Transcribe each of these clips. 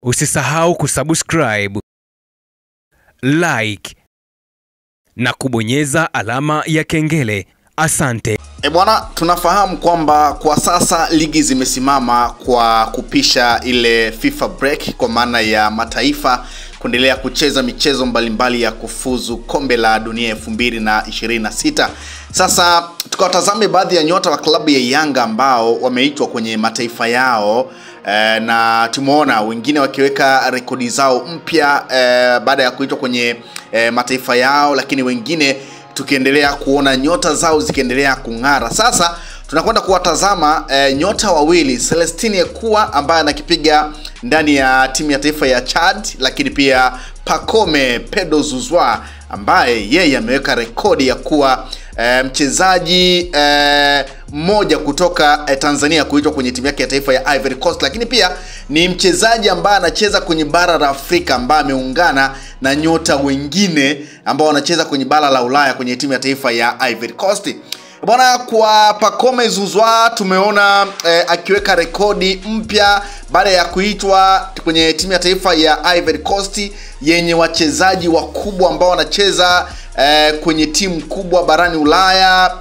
Usisahau kusubscribe, like na kubonyeza alama ya kengele. Asante. Bwana, tunafahamu kwamba kwa sasa ligi zimesimama kwa kupisha ile FIFA break, kwa maana ya mataifa kuendelea kucheza michezo mbalimbali ya kufuzu kombe la dunia 2026. Sasa tukawatazame baadhi ya nyota wa klabu ya Yanga ambao wameitwa kwenye mataifa yao, na tumeona wengine wakiweka rekodi zao mpya baada ya kuitwa kwenye mataifa yao, lakini wengine tukiendelea kuona nyota zao zikiendelea kung'ara. Sasa tunakwenda kuwatazama nyota wawili, Celestine Ekua ambaye anakipiga ndani ya timu ya taifa ya Chad, lakini pia Pacome Pedro Zouzoua ambaye yeye ameweka rekodi ya kuwa mchezaji mmoja kutoka Tanzania kuitwa kwenye timu yake ya taifa ya Ivory Coast, lakini pia ni mchezaji ambaye anacheza kwenye bara la Afrika ambaye ameungana na nyota wengine ambao wanacheza kwenye bara la Ulaya kwenye timu ya taifa ya Ivory Coast. Bwana, kwa Pacome Zouzoua tumeona akiweka rekodi mpya baada ya kuitwa kwenye timu ya taifa ya Ivory Coast yenye wachezaji wakubwa ambao wanacheza kwenye timu kubwa barani Ulaya.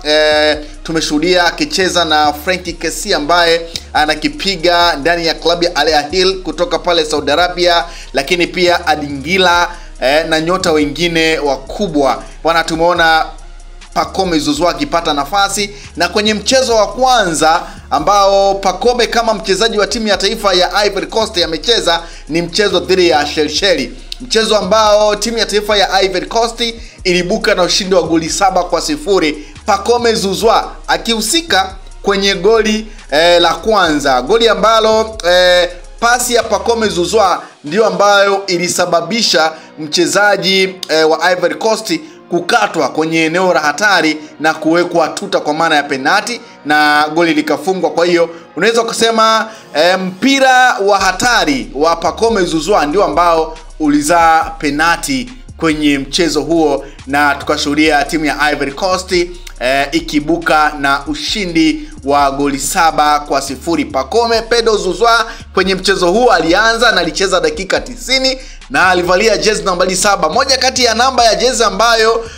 Tumeshuhudia akicheza na Frankie Kessie ambaye anakipiga ndani ya klabu ya Al Ahly kutoka pale Saudi Arabia, lakini pia Adingila na nyota wengine wakubwa. Bwana, tumeona Pacome Zouzoua akipata nafasi, na kwenye mchezo wa kwanza ambao Pacome kama mchezaji wa timu ya taifa ya Ivory Coast amecheza ni mchezo dhidi ya Shelisheli, mchezo ambao timu ya taifa ya Ivory Coast ilibuka na ushindi wa goli 7-0, Pacome Zouzoua akihusika kwenye goli la kwanza, goli ambalo pasi ya Pacome Zouzoua ndio ambayo ilisababisha mchezaji wa Ivory Coast kukatwa kwenye eneo la hatari na kuwekwa tuta kwa maana ya penalti na goli likafungwa. Kwa hiyo unaweza kusema mpira wa hatari wa Pacome Zouzoua ndio ambao ulizaa penalti kwenye mchezo huo, na tukashuhudia timu ya Ivory Coast ikibuka na ushindi wa goli 7-0. Pacome Pedro Zouzoua kwenye mchezo huo alianza na alicheza dakika 90 na alivalia jezi nambari 7, moja kati ya namba ya jezi ambayo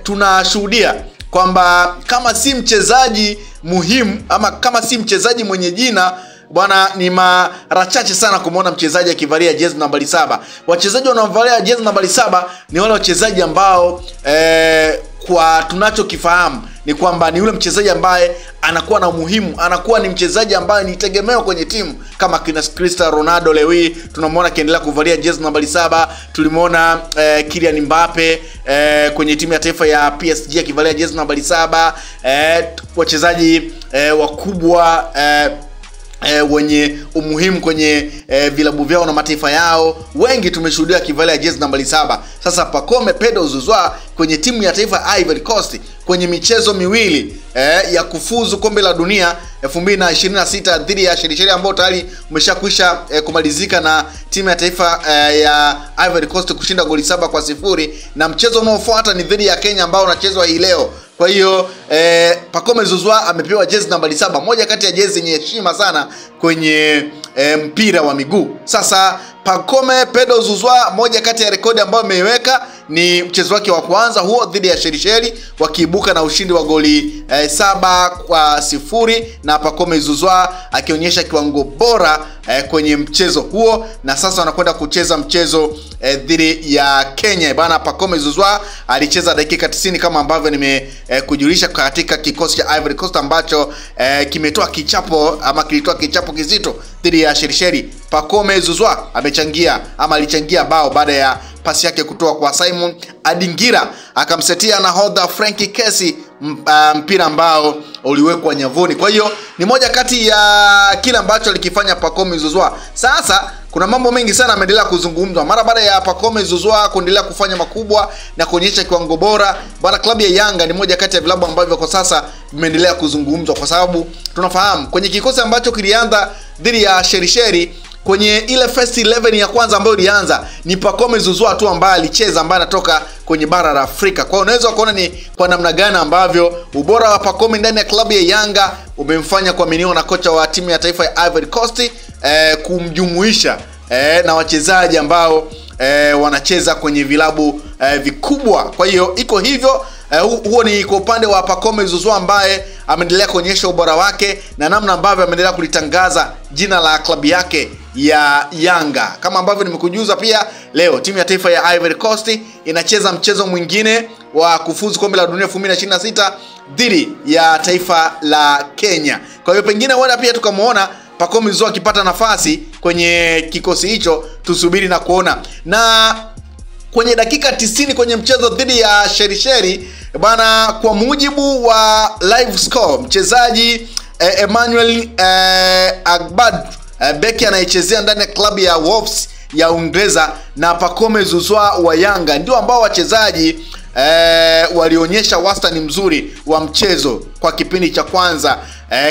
tunashuhudia kwamba kama si mchezaji muhimu ama kama si mchezaji mwenye jina, bwana, ni mara chache sana kumuona mchezaji akivalia jezi nambari 7. Wachezaji wanaovalia jezi nambari 7 ni wale wachezaji ambao kwa tunachokifahamu ni kwamba ni yule mchezaji ambaye anakuwa na umuhimu, anakuwa ni mchezaji ambaye ni tegemeo kwenye timu, kama kina Cristiano Ronaldo. Lewi tunamwona akiendelea kuvalia jezi nambari 7. Tulimuona Kylian Mbappe kwenye timu ya taifa ya PSG akivalia jezi nambari 7. Wachezaji wakubwa wenye umuhimu kwenye vilabu vyao na mataifa yao wengi tumeshuhudia akivalia jezi nambari 7. Sasa Pacome Pedro Zouzoua kwenye timu ya taifa Ivory Coast kwenye michezo miwili ya kufuzu kombe la dunia 2026 dhidi ya Shelisheli ambao tayari umeshakwisha kumalizika na timu ya taifa ya Ivory Coast kushinda goli 7-0, na mchezo unaofuata ni dhidi ya Kenya ambao unachezwa hii leo. Kwa hiyo Pacome Zouzoua amepewa jezi nambari 7, moja kati ya jezi yenye heshima sana kwenye mpira wa miguu. Sasa Pacome Pedro Zouzoua, moja kati ya rekodi ambayo ameiweka ni mchezo wake wa kwanza huo dhidi ya Shelisheli wakiibuka na ushindi wa goli 7-0, na Pacome Zouzoua akionyesha kiwango bora kwenye mchezo huo, na sasa wanakwenda kucheza mchezo dhidi ya Kenya. Bana, Pacome Zouzoua alicheza dakika 90 kama ambavyo nimekujulisha katika kikosi cha Ivory Coast ambacho kimetoa kichapo ama kilitoa kichapo kizito dhidi ya Shelisheli. Pacome Zouzoua alichangia bao baada ya pasi yake kutoa kwa Simon Adingira, akamsetia nahodha Frankie Kessie mpira ambao uliwekwa nyavuni. Kwa hiyo ni moja kati ya kile ambacho alikifanya Pacome Zouzoua. Sasa kuna mambo mengi sana ameendelea kuzungumzwa mara baada ya Pacome Zouzoua kuendelea kufanya makubwa na kuonyesha kiwango bora. Bwana, klabu ya Yanga ni moja kati ya vilabu ambavyo kwa sasa vimeendelea kuzungumzwa, kwa sababu tunafahamu kwenye kikosi ambacho kilianza dhidi ya Shelisheli kwenye ile first 11 ya kwanza ambayo ilianza ni Pacome Zouzoua tu ambaye alicheza, ambaye anatoka kwenye bara la Afrika. Kwa hiyo unaweza kuona ni kwa namna gani ambavyo ubora wa Pacome ndani ya klabu ya Yanga umemfanya kuaminiwa na kocha wa timu ya taifa ya Ivory Coast kumjumuisha na wachezaji ambao wanacheza kwenye vilabu vikubwa. Kwa hiyo iko hivyo. Huo ni kwa upande wa Pacome Zouzoua ambaye ameendelea kuonyesha ubora wake na namna ambavyo ameendelea kulitangaza jina la klabu yake ya Yanga. Kama ambavyo nimekujuza pia, leo timu ya taifa ya Ivory Coast inacheza mchezo mwingine wa kufuzu kombe la dunia 2026 dhidi ya taifa la Kenya. Kwa hiyo pengine wala pia tukamuona Pacome Zouzoua akipata nafasi kwenye kikosi hicho, tusubiri na kuona. Na kwenye dakika 90 kwenye mchezo dhidi ya Shelisheli bana, kwa mujibu wa live score, mchezaji Emmanuel Agbadou beki anayechezea ndani ya klabu ya Wolves ya Uingereza na Pacome Zouzoua wa Yanga ndio ambao wachezaji walionyesha wastani mzuri wa mchezo kwa kipindi cha kwanza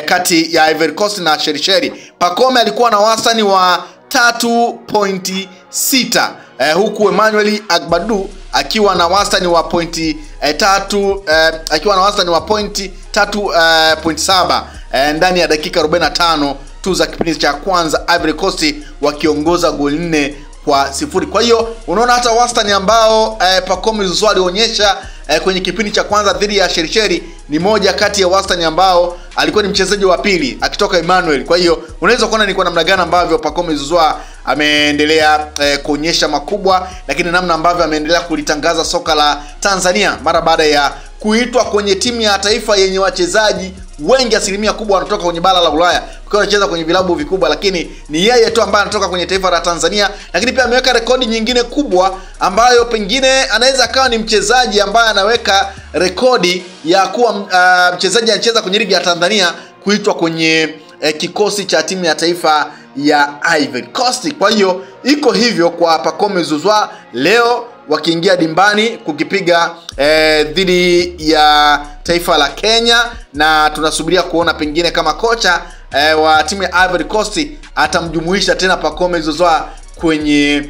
kati ya Ivory Coast na Shelisheli. Pacome alikuwa na wastani wa 3.6 huku Emmanuel Agbadou akiwa na wastani wa pointi 3.7 ndani ya dakika 45 tu za kipindi cha kwanza, Ivory Coast wakiongoza goli 4-0. Kwa hiyo unaona hata wastani ambao Pacome Zouzoua alionyesha kwenye kipindi cha kwanza dhidi ya Shelisheli ni moja kati ya wastani ambao alikuwa ni mchezaji wa pili akitoka Emmanuel. Kwa hiyo unaweza kuona ni kwa namna gani ambavyo Pacome Zouzoua ameendelea kuonyesha makubwa, lakini namna ambavyo ameendelea kulitangaza soka la Tanzania mara baada ya kuitwa kwenye timu ya taifa yenye wachezaji wengi, asilimia kubwa wanatoka kwenye bara la Ulaya kwa anacheza kwenye vilabu vikubwa, lakini ni yeye tu ambaye anatoka kwenye taifa la Tanzania. Lakini pia ameweka rekodi nyingine kubwa ambayo pengine anaweza akawa ni mchezaji ambaye anaweka rekodi ya kuwa mchezaji anacheza kwenye ligi ya Tanzania kuitwa kwenye kikosi cha timu ya taifa ya Ivory Coast. Kwa hiyo iko hivyo kwa Pacome Zouzoua leo wakiingia dimbani kukipiga dhidi ya taifa la Kenya, na tunasubiria kuona pengine kama kocha wa timu ya Ivory Coast atamjumuisha tena Pacome Zouzoua kwenye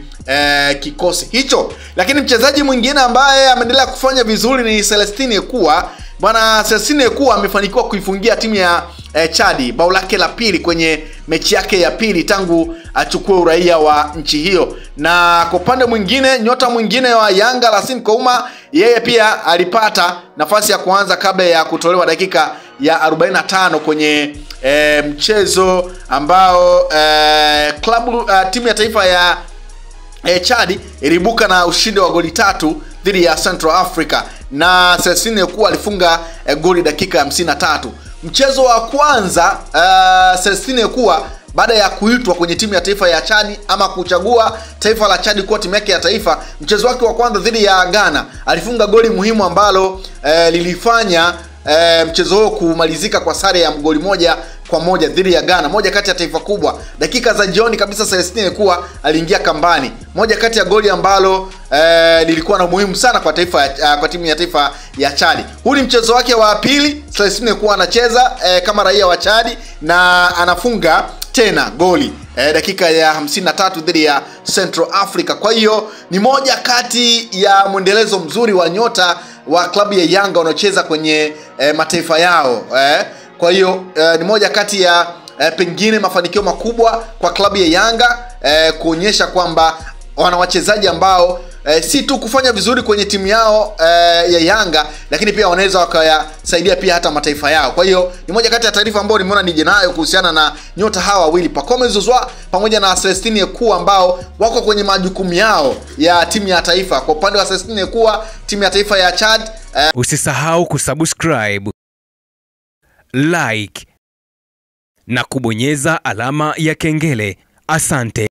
kikosi hicho. Lakini mchezaji mwingine ambaye ameendelea kufanya vizuri ni Celestine Ekua. Bwana Celestine Ekua amefanikiwa kuifungia timu ya Chad bao lake la pili kwenye mechi yake ya pili tangu achukue uraia wa nchi hiyo. Na kwa upande mwingine, nyota mwingine wa Yanga Lassine Kouma, yeye pia alipata nafasi ya kuanza kabla ya kutolewa dakika ya 45 kwenye mchezo ambao timu ya taifa ya Chad ilibuka na ushindi wa goli 3 dhidi ya Central Africa, na Celestine Ekua alifunga goli dakika ya 53. Mchezo wa kwanza Celestine Ekua baada ya kuitwa kwenye timu ya taifa ya Chad ama kuchagua taifa la Chad kuwa timu yake ya taifa, mchezo wake wa kwanza dhidi ya Ghana alifunga goli muhimu ambalo lilifanya mchezo huo kumalizika kwa sare ya goli 1-1 dhidi ya Ghana, moja kati ya taifa kubwa. Dakika za jioni kabisa Celestine Ekua aliingia kambani, moja kati ya goli ambalo lilikuwa na muhimu sana kwa kwa timu ya taifa ya Chad. Huu ni mchezo wake wa pili Celestine Ekua anacheza kama raia wa Chad na anafunga tena goli dakika ya 53 dhidi ya Central Africa. Kwa hiyo ni moja kati ya mwendelezo mzuri wa nyota wa klabu ya Yanga wanaocheza kwenye mataifa yao. Kwa hiyo ni moja kati ya pengine mafanikio makubwa kwa klabu ya Yanga kuonyesha kwamba wana wachezaji ambao si tu kufanya vizuri kwenye timu yao ya Yanga, lakini pia wanaweza wakayasaidia pia hata mataifa yao. Kwa hiyo ni moja kati ya taarifa ambayo nimeona nije nayo kuhusiana na nyota hawa wawili Pacome Zouzoua pamoja na Celestine Ekua ambao wako kwenye majukumu yao ya timu ya taifa. Kwa upande wa Celestine Ekua, timu ya taifa ya Chad, usisahau kusubscribe, like na kubonyeza alama ya kengele. Asante.